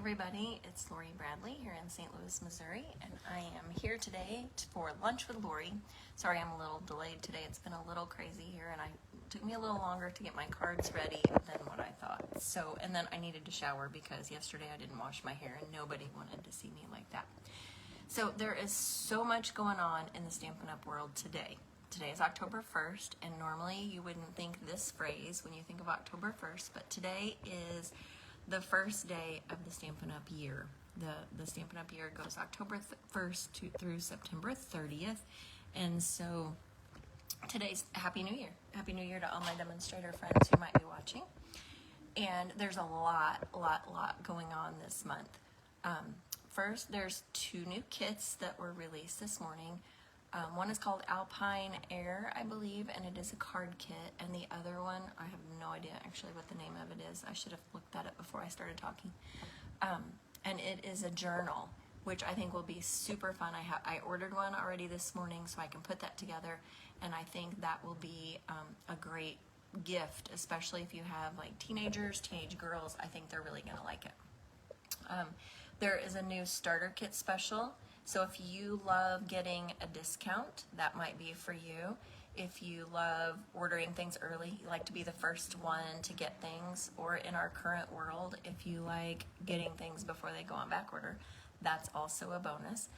everybody, it's Lori Bradley here in St. Louis, Missouri, and I am here today for lunch with Lori. Sorry I'm a little delayed today. It's been a little crazy here, and it took me a little longer to get my cards ready than what I thought. And then I needed to shower because yesterday I didn't wash my hair and nobody wanted to see me like that. So there is so much going on in the Stampin' Up! World today. Today is October 1st, and normally you wouldn't think this phrase when you think of October 1st, but today is the first day of the Stampin' Up! Year. The Stampin' Up! Year goes October 1st through September 30th, and so today's Happy New Year. Happy New Year to all my demonstrator friends who might be watching. And there's a lot going on this month. First, there's 2 new kits that were released this morning. One is called Alpine Air, I believe, and it is a card kit. And the other one, I have no idea actually what the name of it is. I should have looked that up before I started talking. And it is a journal, which I think will be super fun. I ordered one already this morning, so I can put that together. And I think that will be a great gift, especially if you have like teenagers, teenage girls. I think they're really gonna like it. There is a new starter kit special. So if you love getting a discount, that might be for you. If you love ordering things early, you like to be the first one to get things, or in our current world, if you like getting things before they go on back order, that's also a bonus.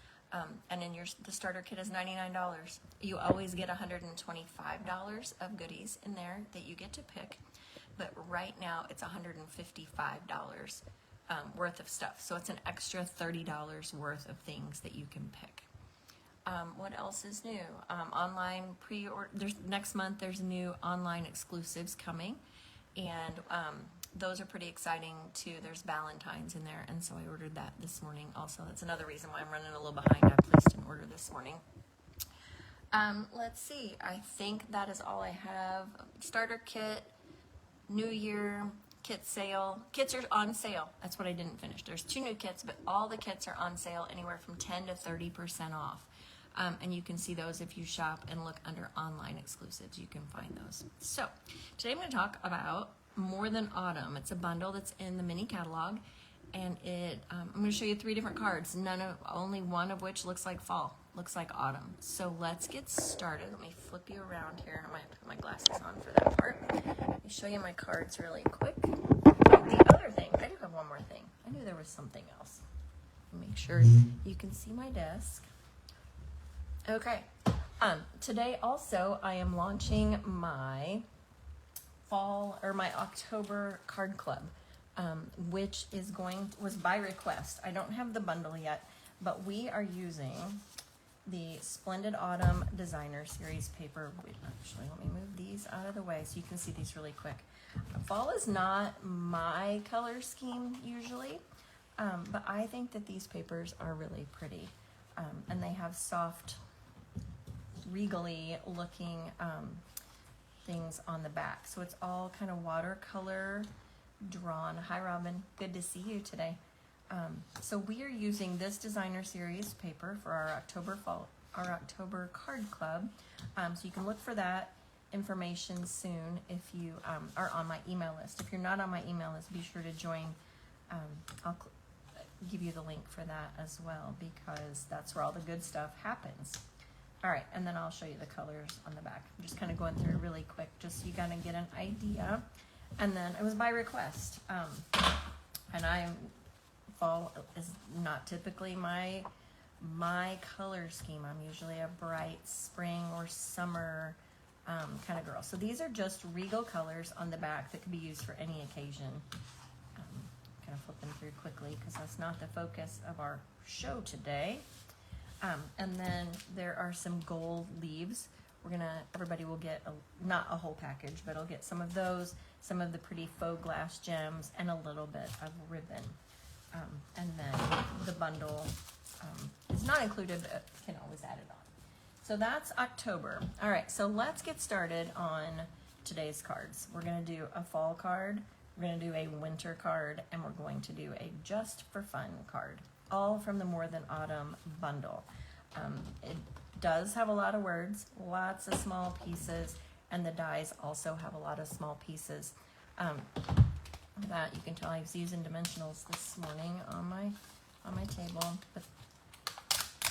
And in the starter kit is $99. You always get $125 of goodies in there that you get to pick, but right now it's $155 worth of stuff. So it's an extra $30 worth of things that you can pick. What else is new? Online pre-order. Next month there's new online exclusives coming, and those are pretty exciting too. There's Valentine's in there, and so I ordered that this morning also. That's another reason why I'm running a little behind. I placed an order this morning. Let's see. I think that is all I have. Starter kit, New Year, kit sale. Kits are on sale. That's what I didn't finish. There's 2 new kits, but all the kits are on sale anywhere from 10 to 30% off. And you can see those if you shop and look under online exclusives. You can find those. So today I'm going to talk about More Than Autumn. It's a bundle that's in the mini catalog, and I'm going to show you 3 different cards. Only one of which looks like fall, looks like autumn. So let's get started. Let me flip you around here. I might have to put my glasses on for that part. Let me show you my cards really quick. The other thing, I do have one more thing. I knew there was something else. Make sure you can see my desk. Okay. Today also I am launching my my October card club, which was by request. I don't have the bundle yet, but we are using the Splendid Autumn Designer Series paper. Wait, actually, let me move these out of the way so you can see these really quick. Fall is not my color scheme usually, but I think that these papers are really pretty, and they have soft, regally looking things on the back. So it's all kind of watercolor drawn. Hi Robin, good to see you today. So we are using this Designer Series paper for our October card club. So you can look for that information soon if you are on my email list. If you're not on my email list, be sure to join. I'll give you the link for that as well, because that's where all the good stuff happens. All right, and then I'll show you the colors on the back. I'm just kind of going through really quick just so you kind of get an idea. And then it was by request. And fall is not typically my color scheme. I'm usually a bright spring or summer kind of girl. So these are just regal colors on the back that could be used for any occasion. Kind of flipping through quickly because that's not the focus of our show today. And then there are some gold leaves. Everybody will get not a whole package, but I'll get some of those, some of the pretty faux glass gems, and a little bit of ribbon. And then the bundle is not included, but can always add it on. So that's October. All right, so let's get started on today's cards. We're going to do a fall card, we're going to do a winter card, and we're going to do a just for fun card, all from the More Than Autumn bundle. It does have a lot of words, lots of small pieces, and the dies also have a lot of small pieces. that. You can tell I was using dimensionals this morning on my table, but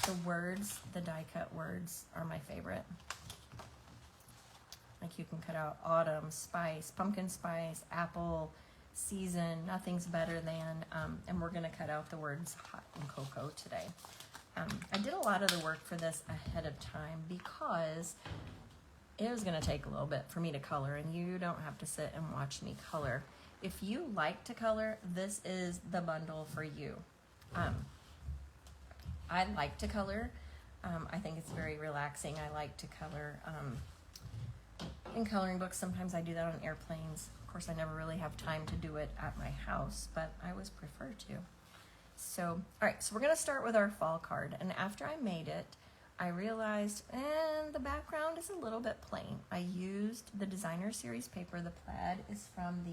the words, the die cut words are my favorite. Like you can cut out autumn, spice, pumpkin spice, apple, season, nothing's better than, and we're gonna cut out the words hot and cocoa today. I did a lot of the work for this ahead of time because it was gonna take a little bit for me to color, and you don't have to sit and watch me color. If you like to color, this is the bundle for you. I like to color. I think it's very relaxing. I like to color in coloring books. Sometimes I do that on airplanes. Of course, I never really have time to do it at my house, but I always prefer to. So, all right, so we're gonna start with our fall card. And after I made it, I realized, the background is a little bit plain. I used the designer series paper. The plaid is from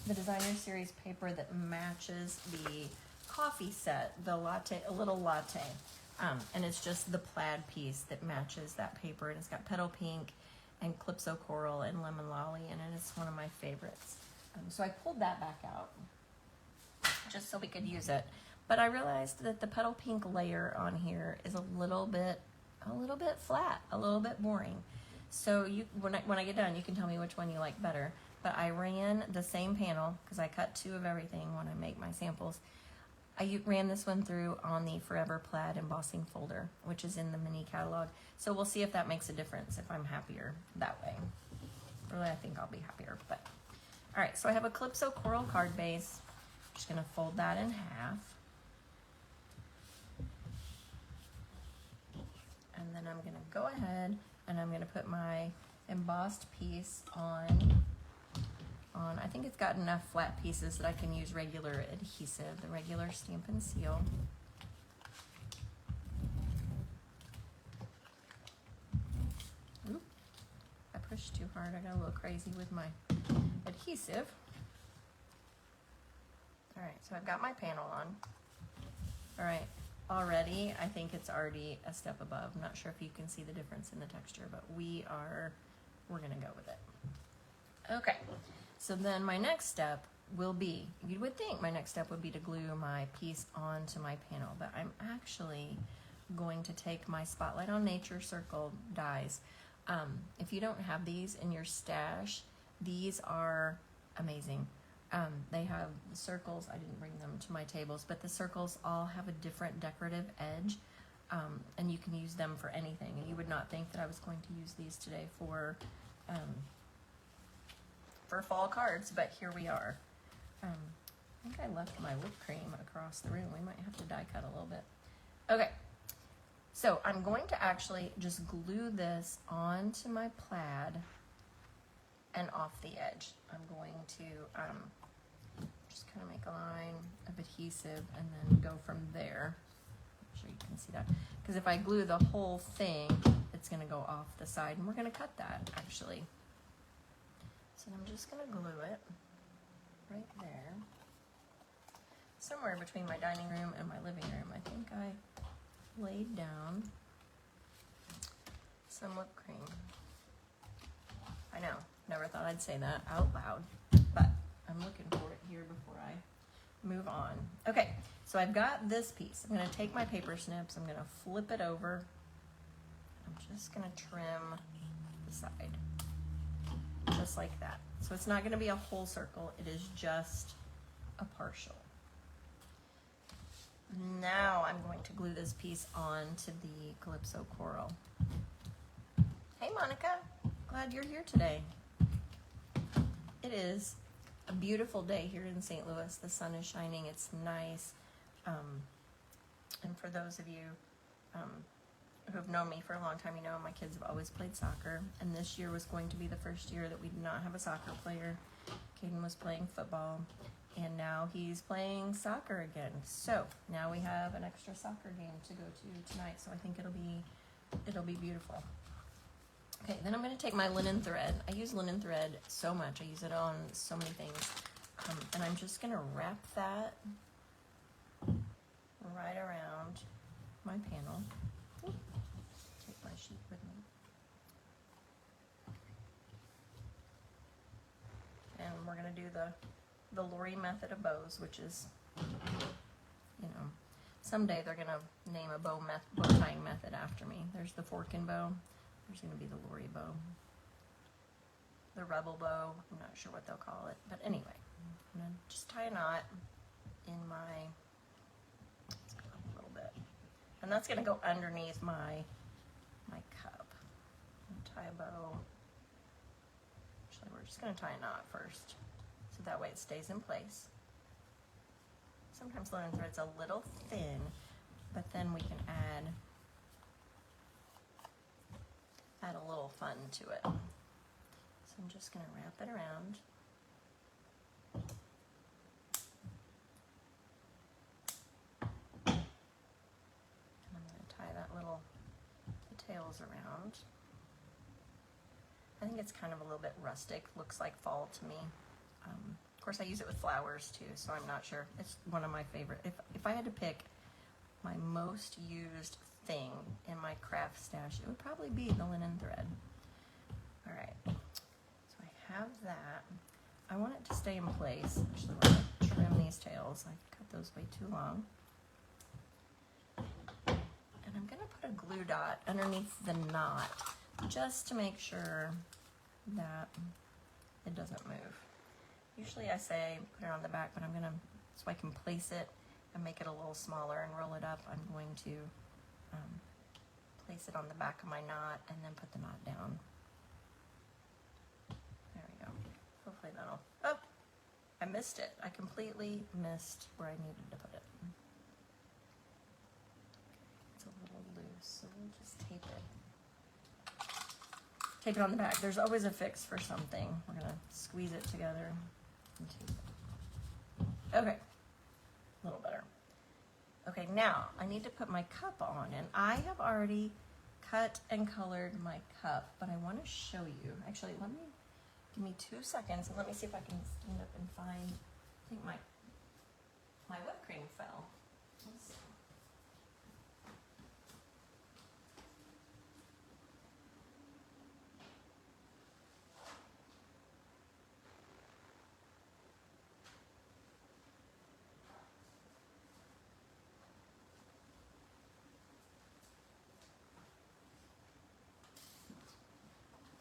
the designer series paper that matches the coffee set, the latte, a little latte. And it's just the plaid piece that matches that paper. And it's got petal pink and calypso coral and lemon lolly in it. It's one of my favorites. So I pulled that back out just so we could use it. But I realized that the petal pink layer on here is a little bit flat, a little bit boring. So when I get done, you can tell me which one you like better. But I ran the same panel, because I cut 2 of everything when I make my samples. I ran this one through on the Forever Plaid embossing folder, which is in the mini catalog. So we'll see if that makes a difference, if I'm happier that way. Really, I think I'll be happier. But all right, so I have a calypso coral card base. I'm just gonna fold that in half. And then I'm gonna go ahead and I'm gonna put my embossed piece on, I think it's got enough flat pieces that I can use regular adhesive, the regular Stampin' Seal. Oop, I pushed too hard, I got a little crazy with my adhesive. All right, so I've got my panel on. All right. Already, I think it's already a step above. I'm not sure if you can see the difference in the texture, but we're gonna go with it. Okay, so then my next step will be, you would think my next step would be to glue my piece onto my panel, but I'm actually going to take my Spotlight on Nature circle dies. If you don't have these in your stash, these are amazing. They have the circles, I didn't bring them to my tables, but the circles all have a different decorative edge, and you can use them for anything. And you would not think that I was going to use these today for fall cards, but here we are. I think I left my whipped cream across the room. We might have to die cut a little bit. Okay, so I'm going to actually just glue this onto my plaid and off the edge. I'm going to just kind of make a line of adhesive and then go from there. I'm sure you can see that. Because if I glue the whole thing, it's going to go off the side, and we're going to cut that actually. So I'm just going to glue it right there. Somewhere between my dining room and my living room, I think I laid down some whipped cream. I know. Never thought I'd say that out loud, but I'm looking for it here before I move on. Okay, so I've got this piece. I'm gonna take my paper snips, I'm gonna flip it over. I'm just gonna trim the side, just like that. So it's not gonna be a whole circle, it is just a partial. Now I'm going to glue this piece onto the Calypso Coral. Hey Monica, glad you're here today. It is a beautiful day here in St. Louis. The sun is shining, it's nice. And for those of you who have known me for a long time, you know my kids have always played soccer, and this year was going to be the first year that we did not have a soccer player. Caden was playing football, and now he's playing soccer again. So now we have an extra soccer game to go to tonight, so I think it'll be beautiful. Okay, then I'm going to take my linen thread. I use linen thread so much. I use it on so many things. And I'm just going to wrap that right around my panel. Ooh, take my sheet with me. and we're gonna do the Lori method of bows, which is, you know, someday they're gonna name a bow tying method after me. There's the forkin bow. There's gonna be the Lori bow, the rebel bow. I'm not sure what they'll call it, but anyway, I'm gonna just tie a knot in my, let's go up a little bit, and that's gonna go underneath my cup. Tie a bow. Actually, we're just gonna tie a knot first, so that way it stays in place. Sometimes linen thread's a little thin, but then we can add a little fun to it. So I'm just gonna wrap it around. And I'm gonna tie the tails around. I think it's kind of a little bit rustic, looks like fall to me. Of course, I use it with flowers too, so I'm not sure. It's one of my favorite. If I had to pick my most used thing in my craft stash, it would probably be the linen thread. All right, so I have that. I want it to stay in place. Actually, we're gonna trim these tails. I cut those way too long. And I'm gonna put a glue dot underneath the knot just to make sure that it doesn't move. Usually I say put it on the back, but I'm gonna, so I can place it and make it a little smaller and roll it up, I'm going to place it on the back of my knot and then put the knot down. There we go. Hopefully that'll, oh, I missed it. I completely missed where I needed to put it. It's a little loose, so we'll just tape it. Tape it on the back. There's always a fix for something. We're gonna squeeze it together. Okay, a little better. Okay, now I need to put my cup on, and I have already cut and colored my cup, but I want to show you. Actually, give me 2 seconds, and let me see if I can stand up and find. I think my whipped cream fell. Let's see.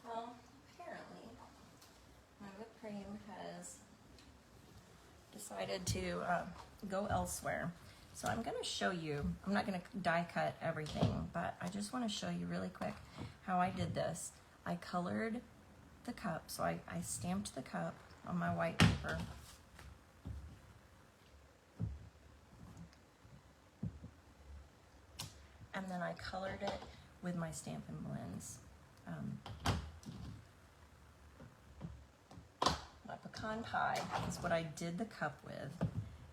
Well, apparently my whipped cream has decided to go elsewhere. So I'm going to show you, I'm not going to die cut everything, but I just want to show you really quick how I did this. I colored the cup, so I stamped the cup on my white paper. And then I colored it with my Stampin' Blends. My pecan pie is what I did the cup with.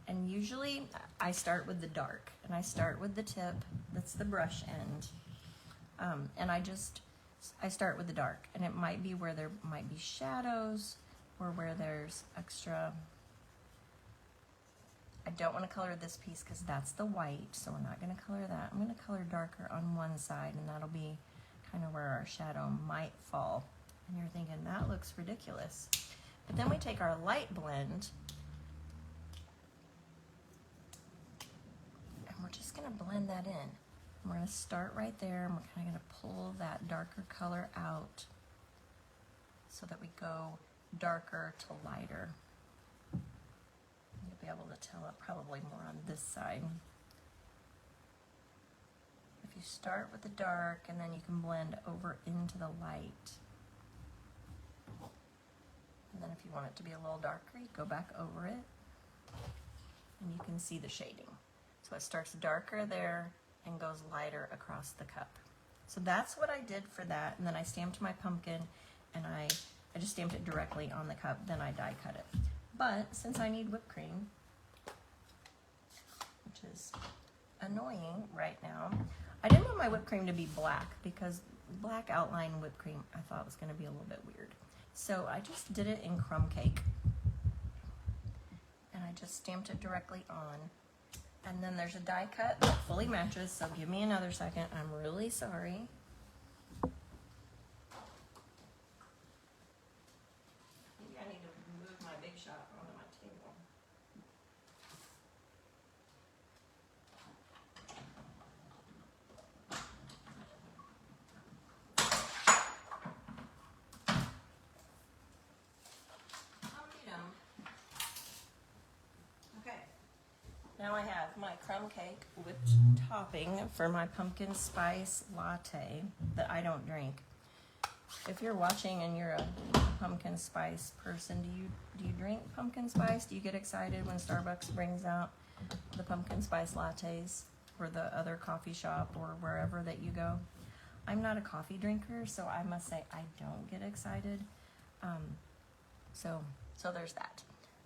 And usually I start with the dark, and I start with the tip, that's the brush end. And I start with the dark, and it might be where there might be shadows or where there's extra. I don't want to color this piece because that's the white, so we're not going to color that. I'm going to color darker on one side, and that'll be kind of where our shadow might fall. And you're thinking, that looks ridiculous. But then we take our light blend, and we're just going to blend that in. And we're going to start right there, and we're kind of going to pull that darker color out so that we go darker to lighter. You'll be able to tell it probably more on this side. If you start with the dark, and then you can blend over into the light. And then if you want it to be a little darker, you go back over it, and you can see the shading. So it starts darker there and goes lighter across the cup. So that's what I did for that, and then I stamped my pumpkin, and I just stamped it directly on the cup, then I die cut it. But since I need whipped cream, which is annoying right now, I didn't want my whipped cream to be black because black outline whipped cream I thought was going to be a little bit weird. So I just did it in crumb cake, and I just stamped it directly on. And then there's a die cut that fully matches, so give me another second. I'm really sorry. Maybe I need to move my crumb cake whipped topping for my pumpkin spice latte that I don't drink. If you're watching and you're a pumpkin spice person, do you drink pumpkin spice? Do you get excited when Starbucks brings out the pumpkin spice lattes or the other coffee shop or wherever that you go? I'm not a coffee drinker, so I must say I don't get excited. So there's that.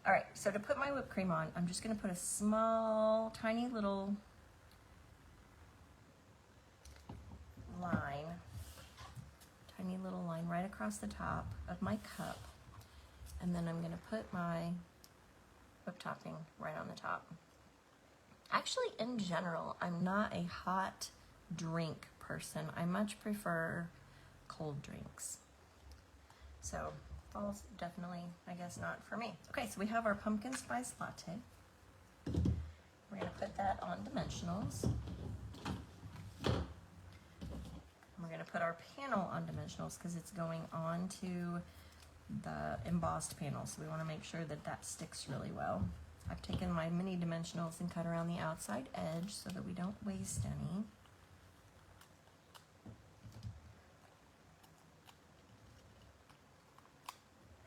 All right, so to put my whipped cream on, I'm just gonna put a small, tiny little line right across the top of my cup, and then I'm gonna put my whipped topping right on the top. Actually, in general, I'm not a hot drink person. I much prefer cold drinks. So fall's definitely, I guess, not for me. Okay, so we have our pumpkin spice latte. We're gonna put that on dimensionals. We're going to put our panel on dimensionals because it's going on to the embossed panel, so we want to make sure that that sticks really well. I've taken my mini dimensionals and cut around the outside edge so that we don't waste any.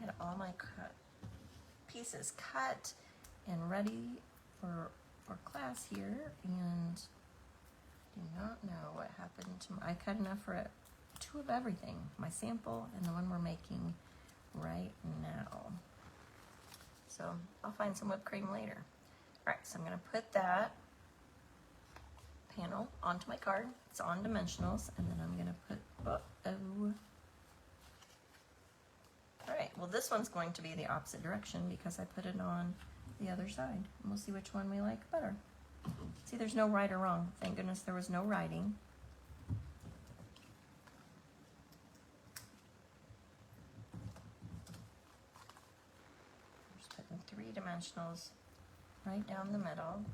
I had all my pieces cut and ready for class here, and do not know what happened to I cut enough for two of everything, my sample and the one we're making right now. So I'll find some whipped cream later. All right, so I'm gonna put that panel onto my card. It's on dimensionals, and then I'm gonna put, all right, well this one's going to be the opposite direction because I put it on the other side. And we'll see which one we like better. See, there's no right or wrong. Thank goodness there was no writing. Just putting 3 dimensionals right down the middle.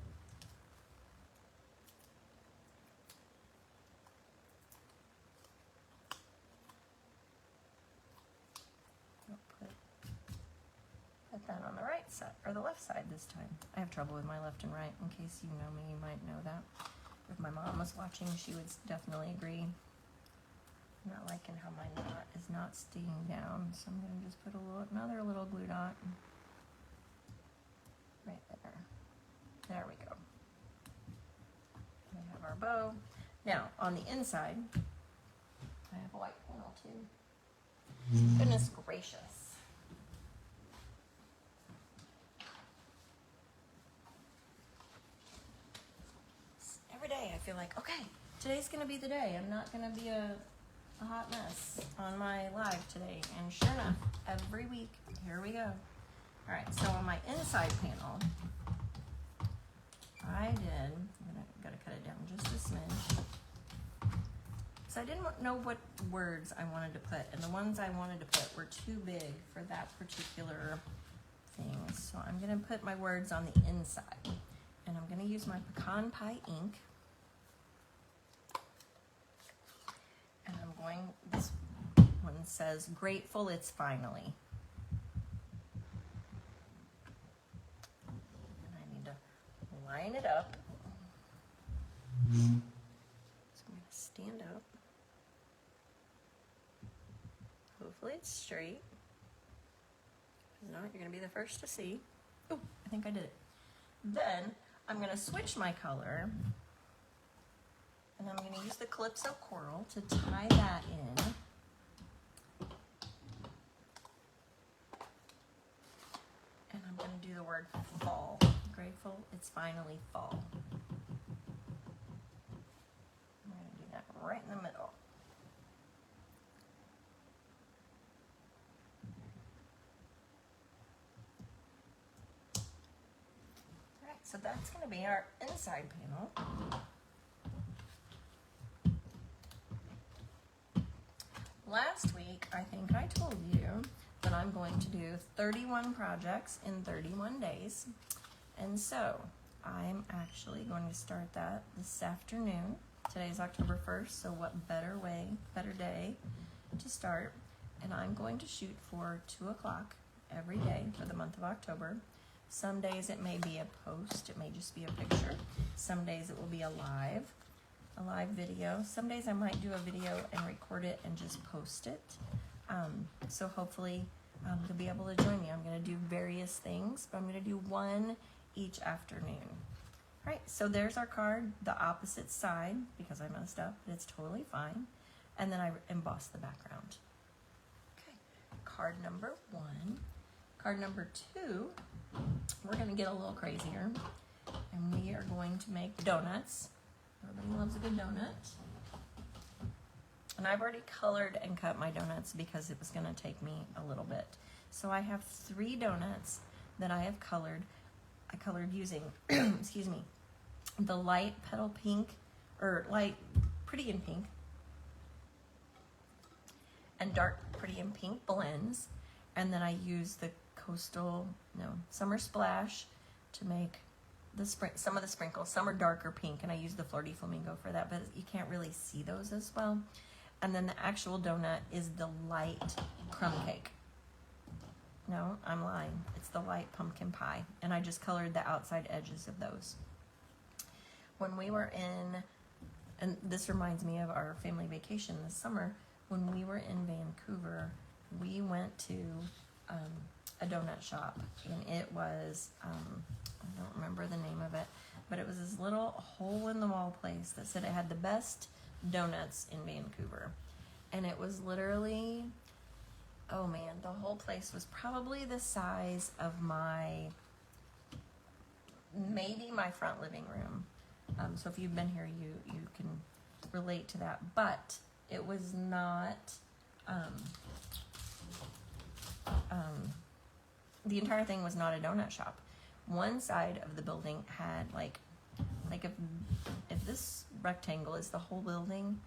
Put that on the right side, or the left side this time. I have trouble with my left and right. In case you know me, you might know that. If my mom was watching, she would definitely agree. I'm not liking how my knot is not staying down, so I'm going to just put another little glue dot right there. There we go. We have our bow. Now, on the inside, I have a white panel too. Goodness gracious. Every day I feel like, okay, today's gonna be the day. I'm not gonna be a hot mess on my live today. And sure enough, every week, here we go. All right, so on my inside panel, I'm gotta cut it down just a smidge. So I didn't know what words I wanted to put, and the ones I wanted to put were too big for that particular thing. So I'm gonna put my words on the inside, and I'm gonna use my pecan pie ink. And this one says, grateful it's finally. And I need to line it up. So I'm going to stand up. Hopefully it's straight. If not, you're going to be the first to see. Oh, I think I did it. Then I'm going to switch my color. And I'm going to use the Calypso Coral to tie that in. And I'm going to do the word fall. Grateful it's finally fall. I'm going to do that right in the middle. All right, so that's going to be our inside panel. Last week, I think I told you that I'm going to do 31 projects in 31 days. And so, I'm actually going to start that this afternoon. Today is October 1st, so what better day to start. And I'm going to shoot for 2 o'clock every day for the month of October. Some days it may be a post, it may just be a picture. Some days it will be a live video. Some days I might do a video and record it and just post it. So hopefully you'll be able to join me. I'm going to do various things, but I'm going to do one each afternoon. All right, so there's our card, the opposite side, because I messed up, but it's totally fine. And then I embossed the background. Okay, card number 1. Card number 2, we're going to get a little crazier, and we are going to make donuts. Everybody loves a good donut. And I've already colored and cut my donuts because it was going to take me a little bit. So I have 3 donuts that I have colored. I colored using, excuse me, the light petal pink, or light pretty in pink, and dark pretty in pink blends. And then I use the Summer Splash to make some of the sprinkles. Some are darker pink, and I use the Flirty Flamingo for that, but you can't really see those as well. And then the actual donut is the light crumb cake. No, I'm lying. It's the light pumpkin pie, and I just colored the outside edges of those. When we were in, and this reminds me of our family vacation this summer, when we were in Vancouver, we went to a donut shop, and it was, I don't remember the name of it, but it was this little hole-in-the-wall place that said it had the best donuts in Vancouver. And it was literally, oh man, the whole place was probably the size of maybe my front living room. So if you've been here, you can relate to that. But it was not, the entire thing was not a donut shop. One side of the building had like if this rectangle is the whole building,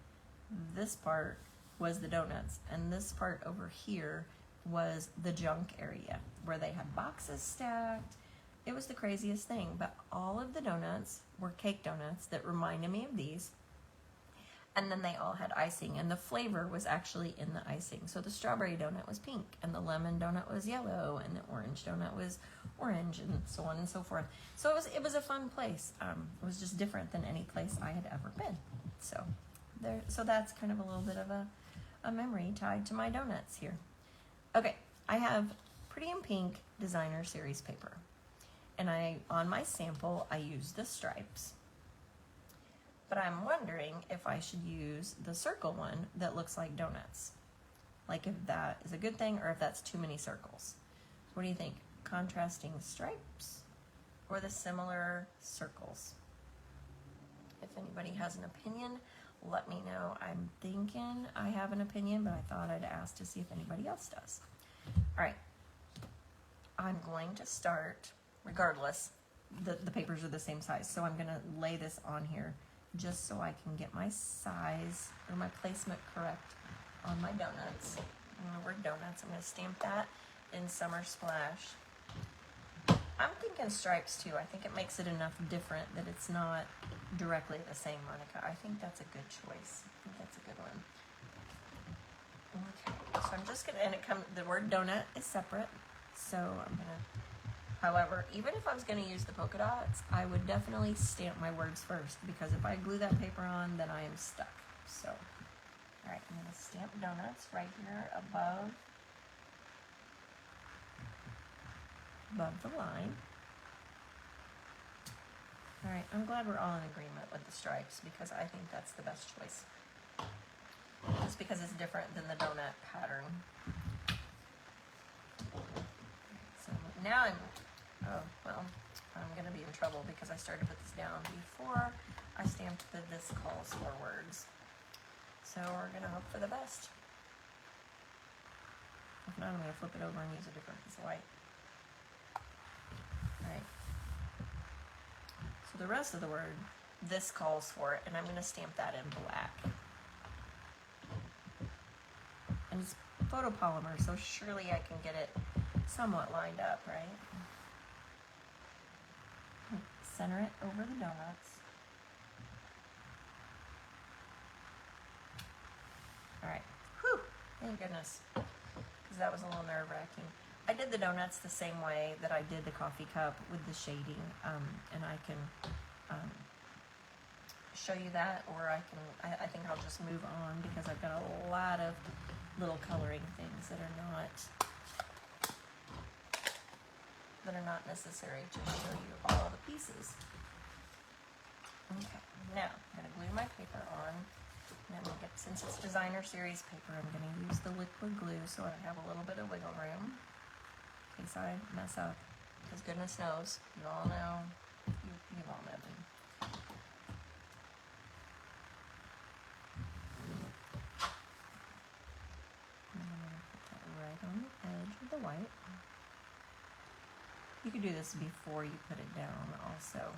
this part was the donuts, and this part over here was the junk area where they had boxes stacked. It was the craziest thing, but all of the donuts were cake donuts that reminded me of these. And then they all had icing, and the flavor was actually in the icing. So the strawberry donut was pink, and the lemon donut was yellow, and the orange donut was orange, and so on and so forth. So it was a fun place. It was just different than any place I had ever been. So that's kind of a little bit of a memory tied to my donuts here. Okay, I have Pretty in Pink Designer Series paper, and on my sample I used the stripes. But I'm wondering if I should use the circle one that looks like donuts. Like if that is a good thing or if that's too many circles. What do you think? Contrasting stripes or the similar circles? If anybody has an opinion, let me know. I'm thinking I have an opinion, but I thought I'd ask to see if anybody else does. All right. I'm going to start, regardless, the papers are the same size, so I'm going to lay this on here just so I can get my size or my placement correct on my donuts. And the word donuts, I'm going to stamp that in Summer Splash. I'm thinking stripes too. I think it makes it enough different that it's not directly the same, Monica. I think that's a good choice. I think that's a good one. Okay, so I'm just going to, the word donut is separate, so I'm going to, however, even if I was going to use the polka dots, I would definitely stamp my words first, because if I glue that paper on, then I am stuck. So, all right, I'm going to stamp donuts right here above the line. All right, I'm glad we're all in agreement with the stripes, because I think that's the best choice. Just because it's different than the donut pattern. So now I'm going to be in trouble because I started to put this down before I stamped the "this calls for" words. So we're going to hope for the best. If not, I'm going to flip it over and use a different piece of white. Alright. So the rest of the word, "this calls for" it, and I'm going to stamp that in black. And it's photopolymer, so surely I can get it somewhat lined up, right? Center it over the donuts. Alright. Whew! Thank goodness. Because that was a little nerve-wracking. I did the donuts the same way that I did the coffee cup with the shading, and I can show you that, or I think I'll just move on because I've got a lot of little coloring things that are not necessary to show you all the pieces. Okay, now I'm going to glue my paper on. And I'm going to get, since it's designer series paper, I'm going to use the liquid glue so I have a little bit of wiggle room in case I mess up. Because goodness knows, you all know, you all know me. And I'm going to put that right on the edge of the white. You could do this before you put it down also.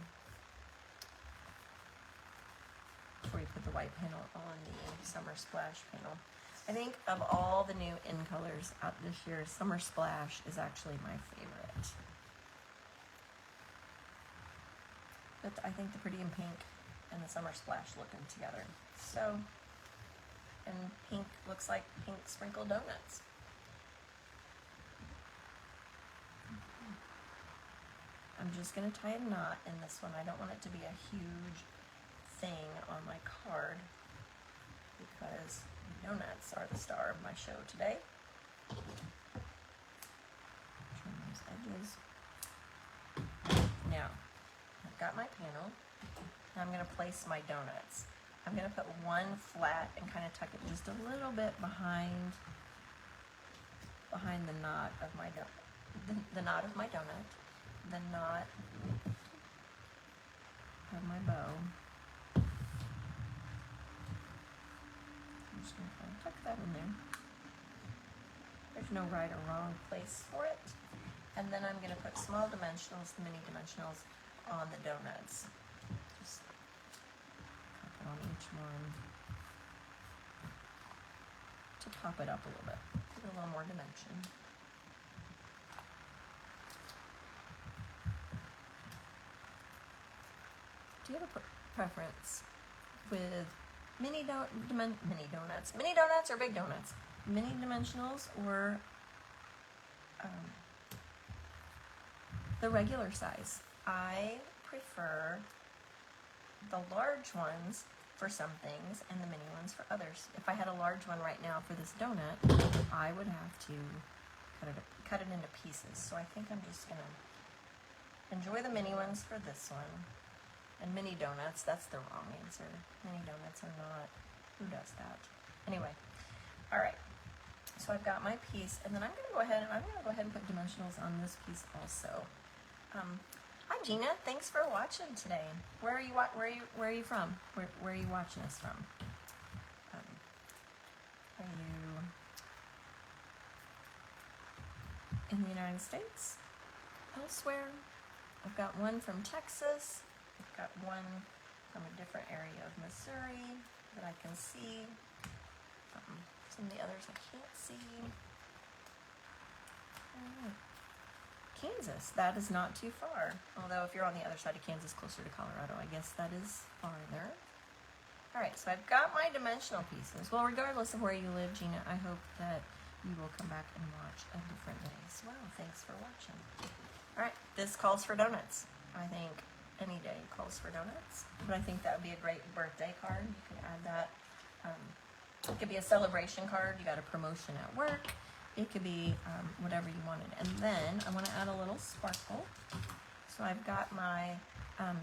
Before you put the white panel on the Summer Splash panel. I think of all the new in colors out this year, Summer Splash is actually my favorite. But I think the Pretty in Pink and the Summer Splash looking together. So, and pink looks like pink sprinkled donuts. I'm just going to tie a knot in this one. I don't want it to be a huge thing on my card because donuts are the star of my show today. Trim those edges. Now, I've got my panel. Now I'm going to place my donuts. I'm going to put one flat and kind of tuck it just a little bit behind the knot of my donut. The knot of my donut. The knot of my bow. I'm just going to kind of tuck that in there. There's no right or wrong place for it. And then I'm going to put small dimensionals, the mini dimensionals, on the donuts. Just pop it on each one to pop it up a little bit. Give it a little more dimension. Do you have a preference with mini donuts or big donuts? Mini dimensionals or the regular size? I prefer the large ones for some things and the mini ones for others. If I had a large one right now for this donut, I would have to cut it into pieces. So I think I'm just gonna enjoy the mini ones for this one. And mini donuts, that's the wrong answer. Mini donuts are not. Who does that? Anyway, all right. So I've got my piece, and then I'm going to go ahead and put dimensionals on this piece also. Hi Gina, thanks for watching today. Where are you from? Where are you watching us from? Are you in the United States? Elsewhere? I've got one from Texas. I've got one from a different area of Missouri that I can see. Some of the others I can't see. Kansas, that is not too far. Although if you're on the other side of Kansas, closer to Colorado, I guess that is farther. All right, so I've got my dimensional pieces. Well, regardless of where you live, Gina, I hope that you will come back and watch a different day as well. Thanks for watching. All right, this calls for donuts. I think any day calls for donuts, but I think that would be a great birthday card. You can add that. It could be a celebration card. You got a promotion at work. It could be whatever you wanted. And then I want to add a little sparkle. So I've got my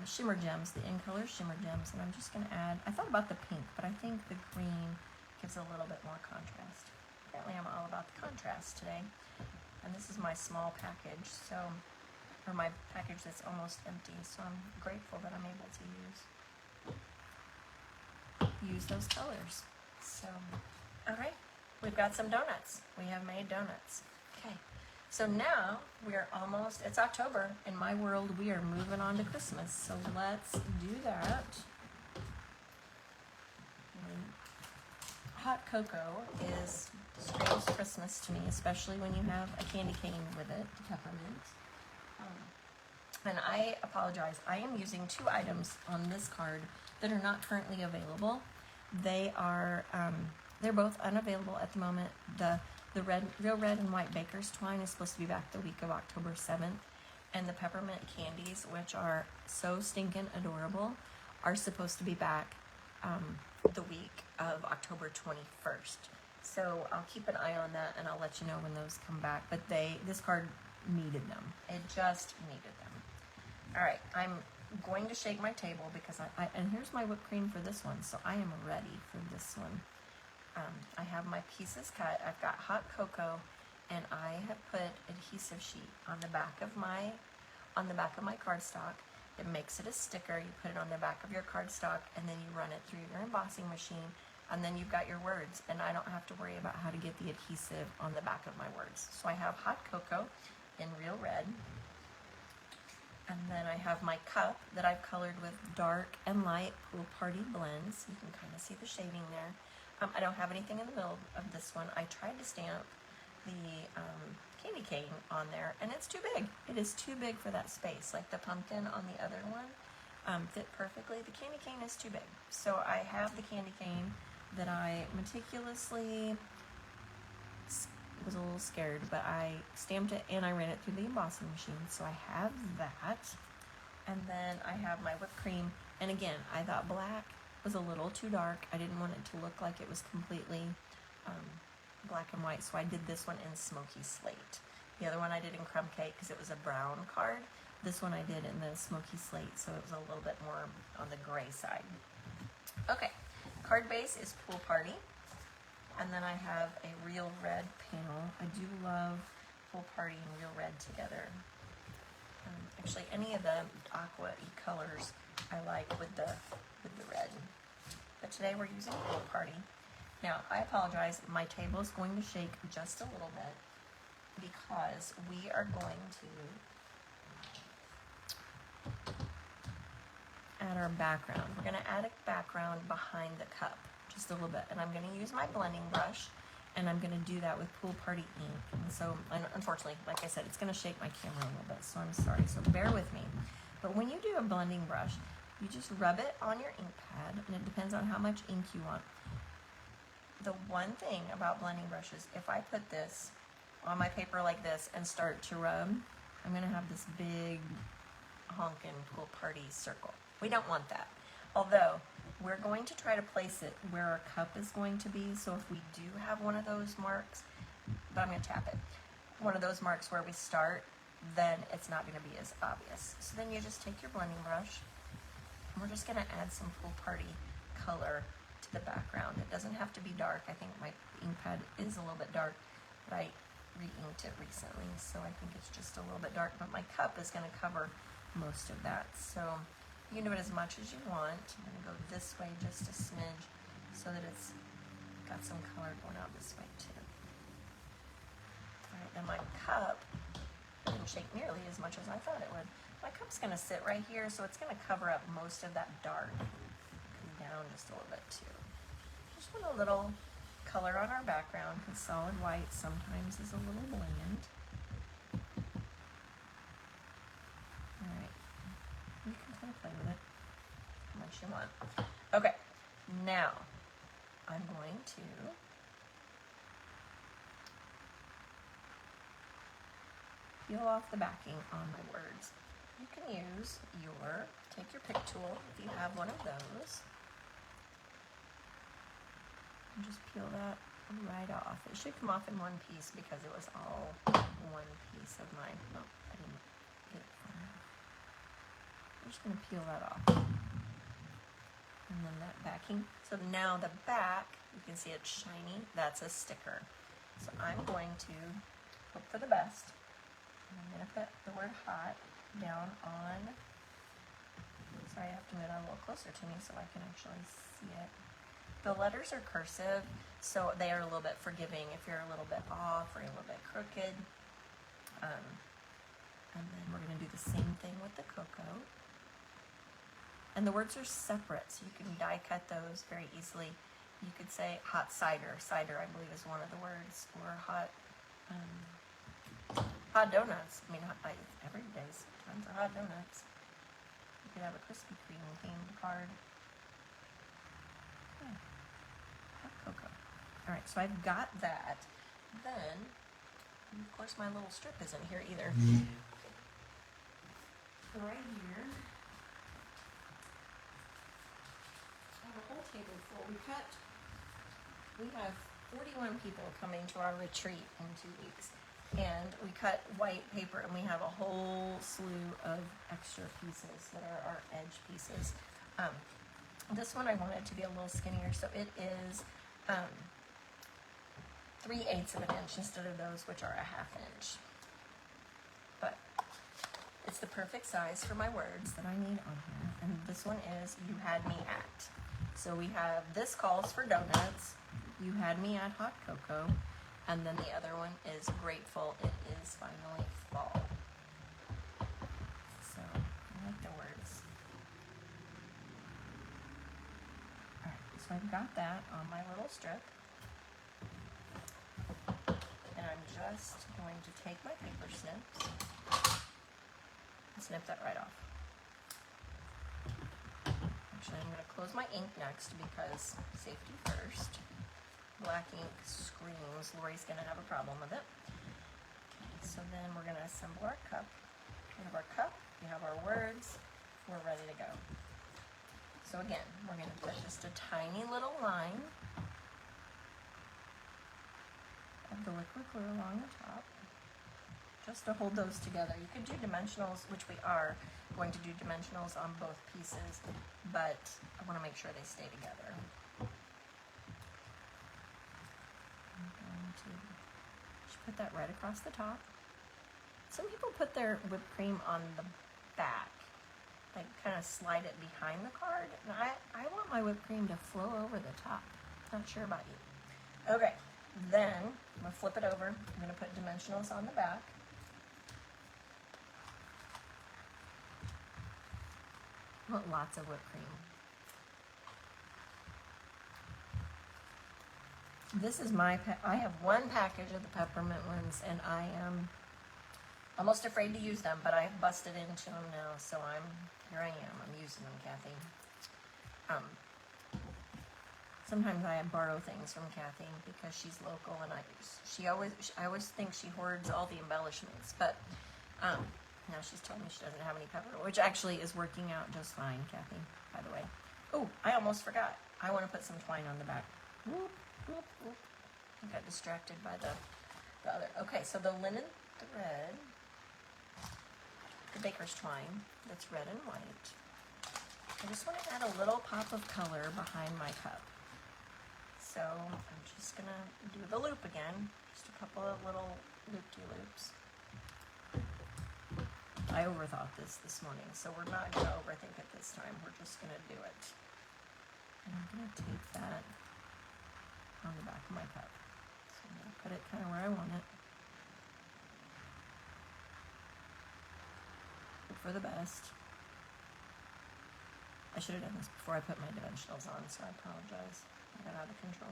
shimmer gems, the In Color shimmer gems, and I'm just going to add, I thought about the pink, but I think the green gives a little bit more contrast. Apparently I'm all about the contrast today. And this is my small package, so, or my package that's almost empty, so I'm grateful that I'm able to use those colors. So, all right, we've got some donuts. We have made donuts. Okay, so now we're almost, it's October. In my world, we are moving on to Christmas. So let's do that. Hot cocoa is straight as Christmas to me, especially when you have a candy cane with it, peppermint. And I apologize, I am using two items on this card that are not currently available. They are, they're both unavailable at the moment. The The real red and white baker's twine is supposed to be back the week of October 7th. And the peppermint candies, which are so stinking adorable, are supposed to be back the week of October 21st. So I'll keep an eye on that and I'll let you know when those come back. But this card needed them. It just needed them. All right, I'm going to shake my table because and here's my whipped cream for this one. So I am ready for this one. I have my pieces cut. I've got hot cocoa, and I have put adhesive sheet on the back of my cardstock. It makes it a sticker. You put it on the back of your cardstock, and then you run it through your embossing machine, and then you've got your words, and I don't have to worry about how to get the adhesive on the back of my words. So I have hot cocoa in real red, and then I have my cup that I've colored with dark and light Pool Party blends. You can kind of see the shading there. I don't have anything in the middle of this one. I tried to stamp the candy cane on there, and it's too big. It is too big for that space. Like the pumpkin on the other one fit perfectly. The candy cane is too big. So I have the candy cane that I meticulously was a little scared, but I stamped it and I ran it through the embossing machine. So I have that, and then I have my whipped cream. And again, I thought black was a little too dark. I didn't want it to look like it was completely black and white, so I did this one in smoky slate. The other one I did in crumb cake because it was a brown card. This one I did in the smoky slate, so it was a little bit more on the gray side. Okay, card base is Pool Party, and then I have a real red panel. I do love Pool Party and real red together. Actually, any of the aqua-y colors I like with the red. But today we're using Pool Party. Now, I apologize, my table is going to shake just a little bit because we are going to add our background. We're going to add a background behind the cup, just a little bit. And I'm going to use my blending brush, and I'm going to do that with Pool Party ink. And so, unfortunately, like I said, it's going to shake my camera a little bit, so I'm sorry. So bear with me. But when you do a blending brush, you just rub it on your ink pad, and it depends on how much ink you want. The one thing about blending brushes, if I put this on my paper like this and start to rub, I'm going to have this big honkin' Pool Party circle. We don't want that. Although, we're going to try to place it where our cup is going to be, so if we do have one of those marks, but I'm going to tap it, one of those marks where we start, then it's not going to be as obvious. So then you just take your blending brush, and we're just going to add some Pool Party color to the background. It doesn't have to be dark. I think my ink pad is a little bit dark, but I re-inked it recently, so I think it's just a little bit dark, but my cup is going to cover most of that. So you can do it as much as you want. I'm going to go this way just a smidge so that it's got some color going out this way too. All right, then my cup didn't shake nearly as much as I thought it would. My cup's going to sit right here, so it's going to cover up most of that dark. Come down just a little bit too. Just want a little color on our background, because solid white sometimes is a little bland. Alright, you can kind of play with it how much you want. Okay, now I'm going to peel off the backing on my words. You can use take your pick tool if you have one of those, and just peel that right off. It should come off in one piece because it was all one piece of mine. Oh, I didn't get it far enough. I'm just going to peel that off. And then that backing. So now the back, you can see it's shiny. That's a sticker. So I'm going to hope for the best. And I'm going to put the word hot down on, sorry, I have to move it a little closer to me so I can actually see it. The letters are cursive, so they are a little bit forgiving if you're a little bit off or a little bit crooked. And then we're going to do the same thing with the cocoa. And the words are separate, so you can die cut those very easily. You could say hot cider. Cider, I believe, is one of the words. Or hot donuts. I mean, every day's tons of hot donuts. You could have a Krispy Kreme themed card. Hot cocoa. All right, so I've got that. Then, of course, my little strip isn't here either. So right here, I have a whole table full. We have 41 people coming to our retreat in 2 weeks. And we cut white paper, and we have a whole slew of extra pieces that are our edge pieces. This one I wanted to be a little skinnier, so it is 3/8 of an inch instead of those, which are a 1/2 inch. But it's the perfect size for my words that I need on here. And this one is "You Had Me At." So we have "This calls for donuts," "You Had Me at hot cocoa," and then the other one is "Grateful it is finally fall." So I like the words. Alright, so I've got that on my little strip. And I'm just going to take my paper snips and snip that right off. Actually, I'm going to close my ink next because safety first. Black ink screams. Lori's going to have a problem with it. Okay, so then we're going to assemble our cup. We have our cup, we have our words, we're ready to go. So again, we're going to put just a tiny little line of the liquid glue along the top, just to hold those together. You could do dimensionals, which we are going to do dimensionals on both pieces, but I want to make sure they stay together. I'm going to just put that right across the top. Some people put their whipped cream on the back, like kind of slide it behind the card. And I want my whipped cream to flow over the top. Not sure about you. Okay, then I'm going to flip it over. I'm going to put dimensionals on the back. I want lots of whipped cream. This is my, I have one package of the peppermint ones, and I am almost afraid to use them, but I've busted into them now, so here I am, I'm using them, Kathy. Sometimes I borrow things from Kathy because she's local, and I always think she hoards all the embellishments, but now she's told me she doesn't have any peppermint, which actually is working out just fine, Kathy, by the way. Oh, I almost forgot. I want to put some twine on the back. Whoop, whoop, whoop. I got distracted by the other. Okay, so the linen thread, the baker's twine, that's red and white. I just want to add a little pop of color behind my cup. So I'm just going to do the loop again, just a couple of little loop-de-loops. I overthought this morning, so we're not going to overthink it this time. We're just going to do it. And I'm going to tape that on the back of my cup. So I'm going to put it kind of where I want it. Hope for the best. I should have done this before I put my dimensionals on, so I apologize. I got out of control.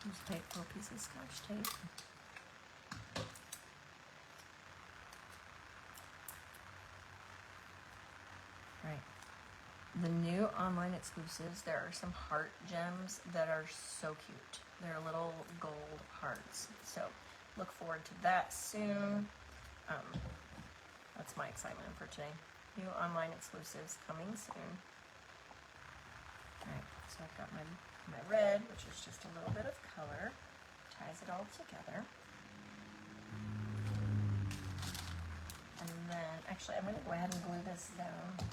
Just take 4 pieces of Scotch tape. Right. The new online exclusives, there are some heart gems that are so cute. They're little gold hearts. So look forward to that soon. That's my excitement for today. New online exclusives coming soon. Alright, so I've got my red, which is just a little bit of color. Ties it all together. And then, actually, I'm going to go ahead and glue this down.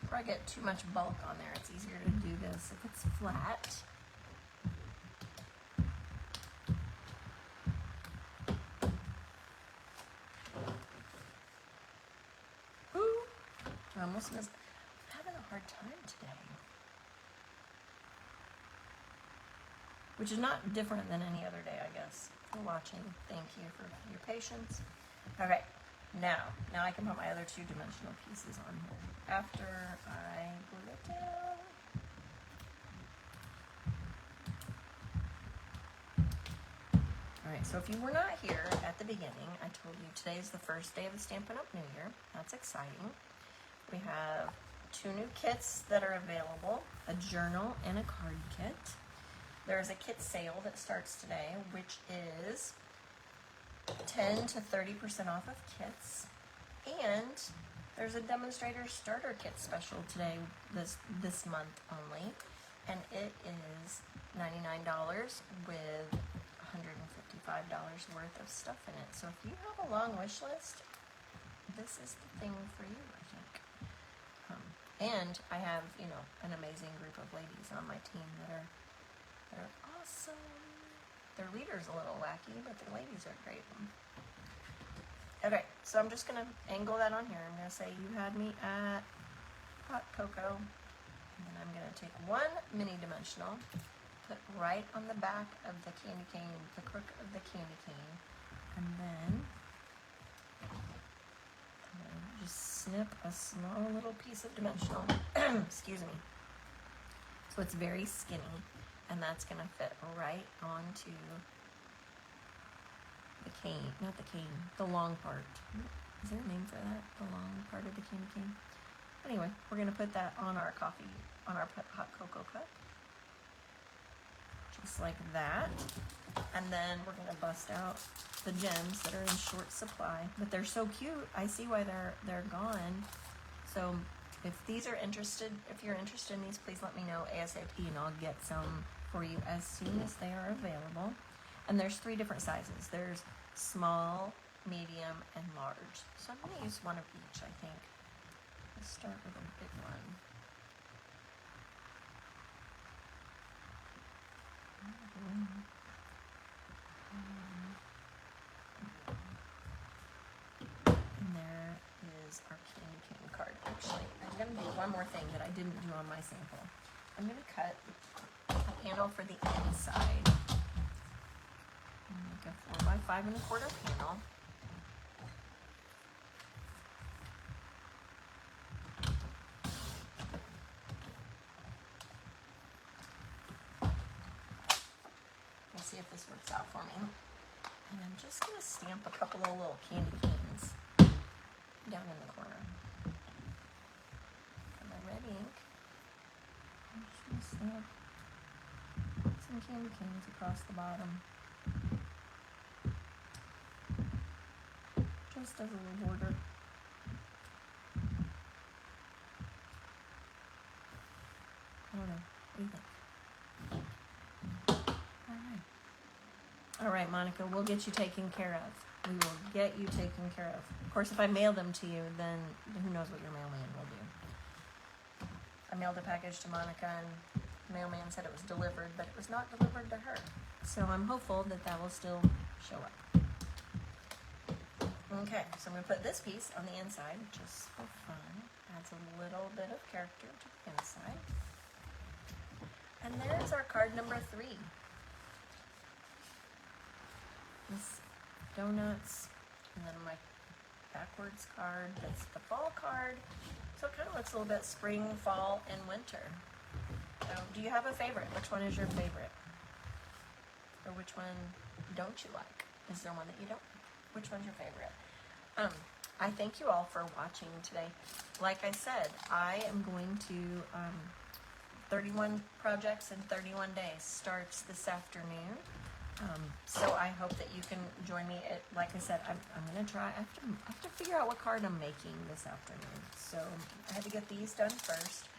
Before I get too much bulk on there, it's easier to do this if it's flat. I almost missed. I'm having a hard time today. Which is not different than any other day, I guess. For watching. Thank you for your patience. Okay, now I can put my other 2 dimensional pieces on here. After I glue it down. Alright, so if you were not here at the beginning, I told you today is the first day of the Stampin' Up! New Year. That's exciting. We have 2 new kits that are available, a journal and a card kit. There's a kit sale that starts today, which is 10 to 30% off of kits. And there's a demonstrator starter kit special today, this month only. And it is $99 with $155 worth of stuff in it. So if you have a long wish list, this is the thing for you, I think. And I have, you know, an amazing group of ladies on my team that are awesome. Their leader's a little wacky, but the ladies are great. Okay, so I'm just gonna angle that on here. I'm gonna say you had me at hot cocoa, and then I'm gonna take 1 mini dimensional, put right on the back of the candy cane, the crook of the candy cane, and then I'm gonna just snip a small little piece of dimensional. Excuse me. So it's very skinny, and that's gonna fit right onto the cane, not the cane, the long part. Is there a name for that? The long part of the candy cane? Anyway, we're gonna put that on our coffee, on our hot cocoa cup. Just like that. And then we're gonna bust out the gems that are in short supply, but they're so cute. I see why they're gone. So if you're interested in these, please let me know ASAP, and I'll get some for you as soon as they are available. And there's 3 different sizes. There's small, medium, and large. So I'm gonna use 1 of each, I think. Let's start with a big one. And there is our candy cane card. Actually, I'm gonna do one more thing that I didn't do on my sample. I'm gonna cut a panel for the inside. Make a 4 by 5 1/4 panel. Let's see if this works out for me. And I'm just gonna stamp a couple of little candy canes down in the corner. And my red ink. I'm just gonna stamp some candy canes across the bottom. Just as a little border. I don't know. What do you think? All right, Monica, we'll get you taken care of. We will get you taken care of. Of course, if I mail them to you, then who knows what your mailman will do. I mailed a package to Monica, and the mailman said it was delivered, but it was not delivered to her. So I'm hopeful that that will still show up. Okay, so I'm going to put this piece on the inside just for fun. Adds a little bit of character to the inside. And there's our card number 3. This donuts, and then my backwards card, that's the fall card. So it kind of looks a little bit spring, fall, and winter. So do you have a favorite? Which one is your favorite? Or which one don't you like? Is there one that you don't like? Which one's your favorite? I thank you all for watching today. Like I said, I am going to 31 projects in 31 days starts this afternoon. So I hope that you can join me. Like I said, I'm going to try. I have to figure out what card I'm making this afternoon. So I had to get these done first.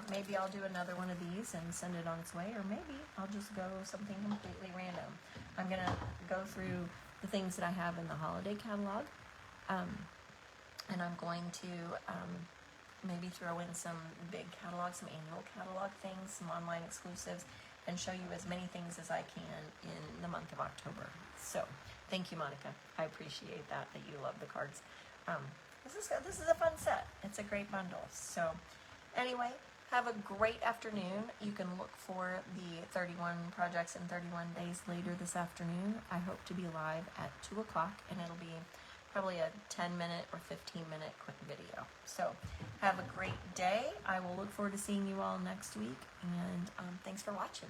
Maybe I'll do another one of these and send it on its way, or maybe I'll just go something completely random. I'm going to go through the things that I have in the holiday catalog, and I'm going to maybe throw in some big catalogs, some annual catalog things, some online exclusives, and show you as many things as I can in the month of October. So thank you, Monica. I appreciate that you love the cards. This is a fun set. It's a great bundle. So anyway, have a great afternoon. You can look for the 31 projects in 31 days later this afternoon. I hope to be live at 2 o'clock, and it'll be probably a 10-minute or 15-minute quick video. So have a great day. I will look forward to seeing you all next week, and thanks for watching.